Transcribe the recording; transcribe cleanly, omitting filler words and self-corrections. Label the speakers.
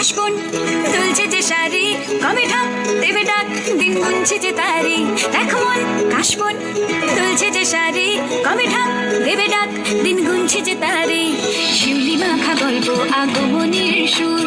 Speaker 1: কাশবন দুলছে যে শাড়ি, কবে ঠাক দেবে ডাক, দিন গুনছে যে তারি। দেখ মন কাশবন দুলছে যে শাড়ি, কবে ঠাক দেবে ডাক, দিন গুনছে যে তারি। শিউলি মাখা গল্প আগমনের সুর,